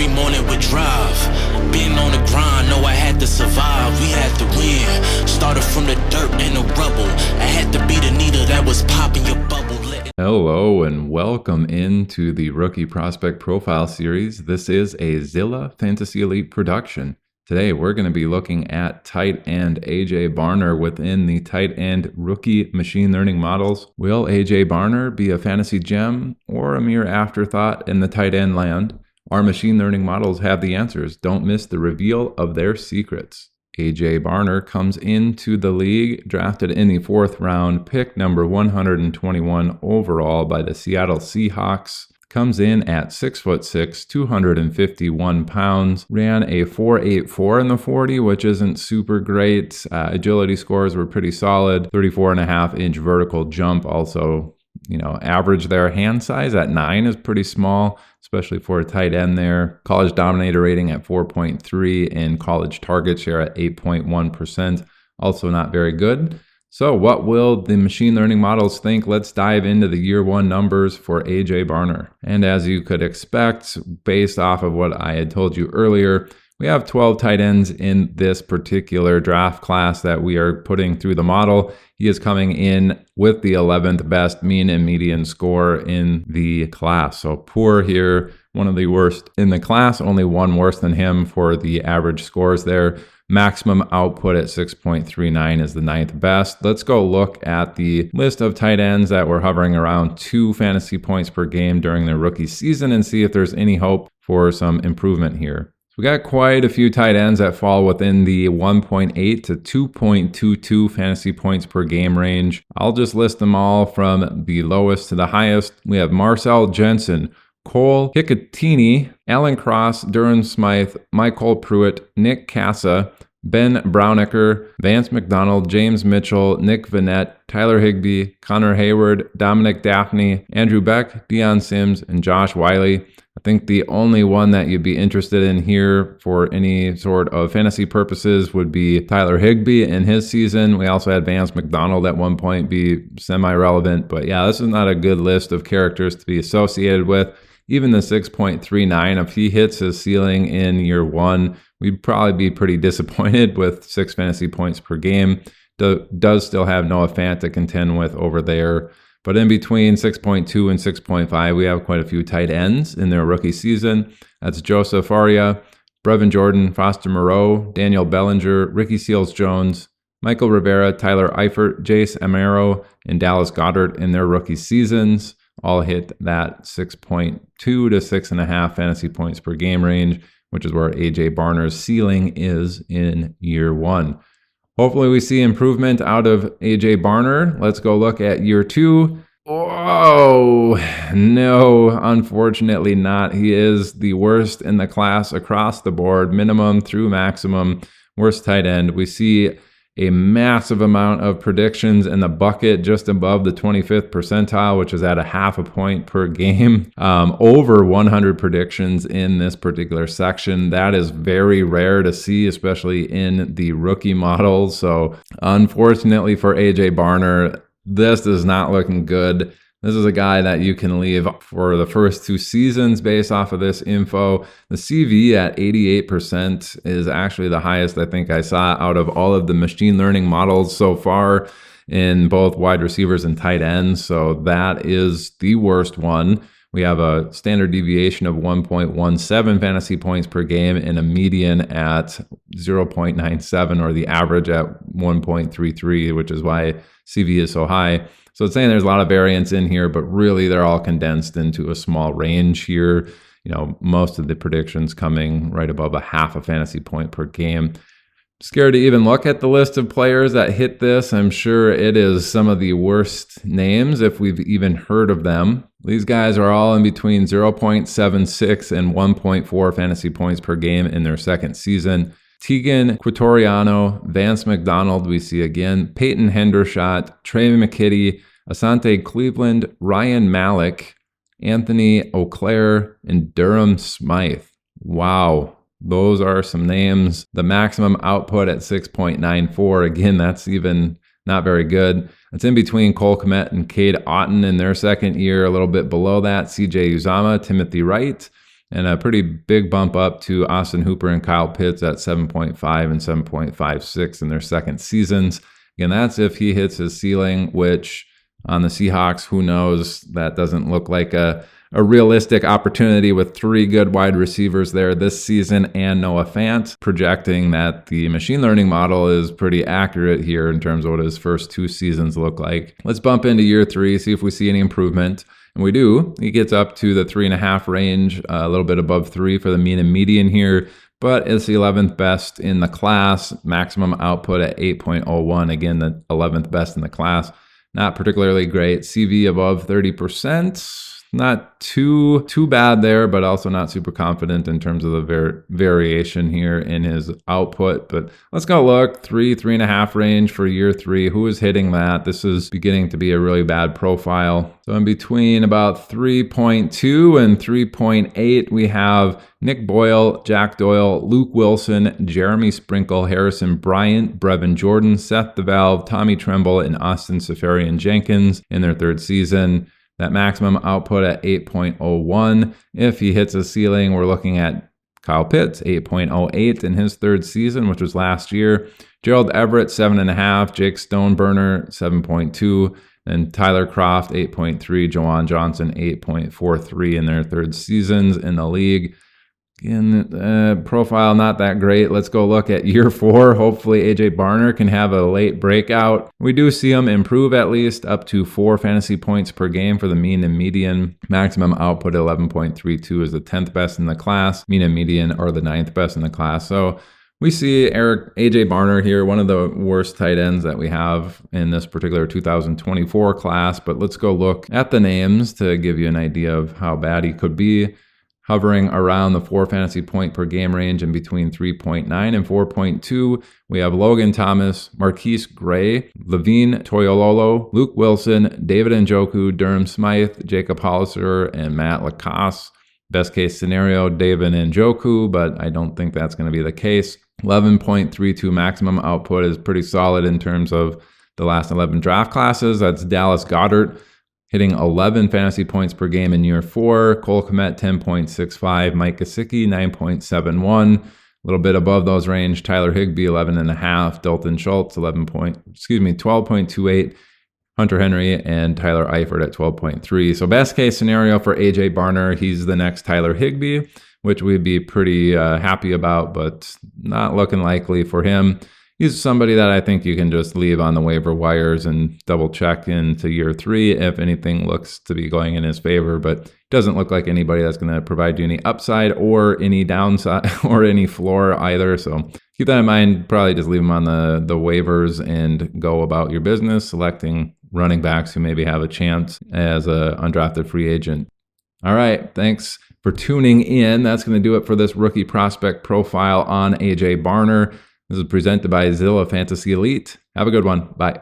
every morning with drive. Being on the grind, know I had to survive. We had to win. Started from the dirt and the rubble. I had to be the needle that was popping your bubble. Hello and welcome into the Rookie Prospect Profile Series. This is a Zilla Fantasy Elite production. Today we're going to be looking at tight end AJ Barner within the tight end rookie machine learning models. Will AJ Barner be a fantasy gem or a mere afterthought in the tight end land? Our machine learning models have the answers. Don't miss the reveal of their secrets. AJ Barner comes into the league drafted in the 4th round, pick number 121 overall by the Seattle Seahawks. Comes in at 6'6", 251 pounds, ran a 4.84 in the 40, which isn't super great. Agility scores were pretty solid. 34.5-inch vertical jump also, average there. Hand size at 9 is pretty small, especially for a tight end there. College dominator rating at 4.3 and college target share at 8.1%. Also not very good. So what will the machine learning models think? Let's dive into the year one numbers for AJ Barner. And as you could expect, based off of what I had told you earlier, we have 12 tight ends in this particular draft class that we are putting through the model. He is coming in with the 11th best mean and median score in the class. So poor here, one of the worst in the class, only one worse than him for the average scores there. Maximum output at 6.39 is the 9th best. Let's go look at the list of tight ends that were hovering around 2 fantasy points per game during their rookie season and see if there's any hope for some improvement here. So we got quite a few tight ends that fall within the 1.8 to 2.22 fantasy points per game range. I'll just list them all from the lowest to the highest. We have Marcel Jensen, Cole Hicatini, Alan Cross, Duran Smythe, Michael Pruitt, Nick Casa, Ben Brownicker, Vance McDonald, James Mitchell, Nick Vanette, Tyler Higbee, Connor Hayward, Dominic Daphne, Andrew Beck, Deion Sims, and Josh Wiley. I think the only one that you'd be interested in here for any sort of fantasy purposes would be Tyler Higbee in his season. We also had Vance McDonald at one point be semi-relevant, but yeah, this is not a good list of characters to be associated with. Even the 6.39, if he hits his ceiling in year one, we'd probably be pretty disappointed with 6 fantasy points per game. Does still have Noah Fant to contend with over there. But in between 6.2 and 6.5, we have quite a few tight ends in their rookie season. That's Joseph Faria, Brevin Jordan, Foster Moreau, Daniel Bellinger, Ricky Seals-Jones, Michael Rivera, Tyler Eifert, Jace Amaro, and Dallas Goedert in their rookie seasons. All hit that 6.2 to 6.5 fantasy points per game range, which is where AJ Barner's ceiling is in year one. Hopefully we see improvement out of AJ Barner. Let's go look at year two. Oh, no, unfortunately not. He is the worst in the class across the board, minimum through maximum, worst tight end. We see a massive amount of predictions in the bucket just above the 25th percentile, which is at a 0.5 point per game. Over 100 predictions in this particular section. That is very rare to see, especially in the rookie models. So unfortunately for AJ Barner, this is not looking good. This is a guy that you can leave for the first 2 seasons based off of this info. The CV at 88% is actually the highest I think I saw out of all of the machine learning models so far in both wide receivers and tight ends. So that is the worst one. We have a standard deviation of 1.17 fantasy points per game and a median at 0.97, or the average at 1.33, which is why CV is so high. So it's saying there's a lot of variance in here, but really they're all condensed into a small range here. Most of the predictions coming right above a 0.5 fantasy point per game. Scared to even look at the list of players that hit this. I'm sure it is some of the worst names if we've even heard of them. These guys are all in between 0.76 and 1.4 fantasy points per game in their second season. Tegan Quitoriano, Vance McDonald, we see again, Peyton Hendershot, Trey McKitty, Asante Cleveland, Ryan Malik, Anthony Auclair, and Durham Smythe. Wow. Those are some names. The maximum output at 6.94. Again, that's even not very good. It's in between Cole Kmet and Cade Otton in their second year, a little bit below that. CJ Uzama, Timothy Wright, and a pretty big bump up to Austin Hooper and Kyle Pitts at 7.5 and 7.56 in their second seasons. Again, that's if he hits his ceiling, which on the Seahawks, who knows? That doesn't look like a realistic opportunity with 3 good wide receivers there this season and Noah Fant, projecting that the machine learning model is pretty accurate here in terms of what his first 2 seasons look like. Let's bump into year 3, see if we see any improvement. And we do. He gets up to the 3.5 range, a little bit above 3 for the mean and median here, but it's the 11th best in the class, maximum output at 8.01. Again, the 11th best in the class. Not particularly great. CV above 30%. Not too bad there, but also not super confident in terms of the variation here in his output. But let's go look. 3.5 range for year 3. Who is hitting that? This is beginning to be a really bad profile. So in between about 3.2 and 3.8, we have Nick Boyle, Jack Doyle, Luke Wilson, Jeremy Sprinkle, Harrison Bryant, Brevin Jordan, Seth the Valve, Tommy Tremble, and Austin Seferian-Jenkins in their 3rd season. That maximum output at 8.01. If he hits a ceiling, we're looking at Kyle Pitts, 8.08 in his 3rd season, which was last year. Gerald Everett, 7.5. Jake Stoneburner, 7.2. And Tyler Croft, 8.3. Jawan Johnson, 8.43 in their 3rd seasons in the league. Again, profile not that great. Let's go look at year 4. Hopefully AJ Barner can have a late breakout. We do see him improve at least up to 4 fantasy points per game for the mean and median. Maximum output 11.32 is the 10th best in the class. Mean and median are the 9th best in the class. So we see AJ Barner here, one of the worst tight ends that we have in this particular 2024 class. But let's go look at the names to give you an idea of how bad he could be. Hovering around the 4 fantasy point per game range in between 3.9 and 4.2. We have Logan Thomas, Marquise Gray, Levine Toyololo, Luke Wilson, David Njoku, Durham Smythe, Jacob Hollister, and Matt Lacoste. Best case scenario, David Njoku, but I don't think that's going to be the case. 11.32 maximum output is pretty solid in terms of the last 11 draft classes. That's Dallas Goedert, hitting 11 fantasy points per game in year 4. Cole Kmet, 10.65. Mike Gesicki, 9.71. A little bit above those range. Tyler Higbee, 11.5. Dalton Schultz, 12.28. Hunter Henry and Tyler Eifert at 12.3. So best case scenario for AJ Barner, he's the next Tyler Higbee, which we'd be pretty happy about, but not looking likely for him. He's somebody that I think you can just leave on the waiver wires and double check into year 3 if anything looks to be going in his favor, but doesn't look like anybody that's going to provide you any upside or any downside or any floor either. So keep that in mind. Probably just leave him on the waivers and go about your business, selecting running backs who maybe have a chance as an undrafted free agent. All right. Thanks for tuning in. That's going to do it for this rookie prospect profile on AJ Barner. This is presented by Zilla Fantasy Elite. Have a good one. Bye.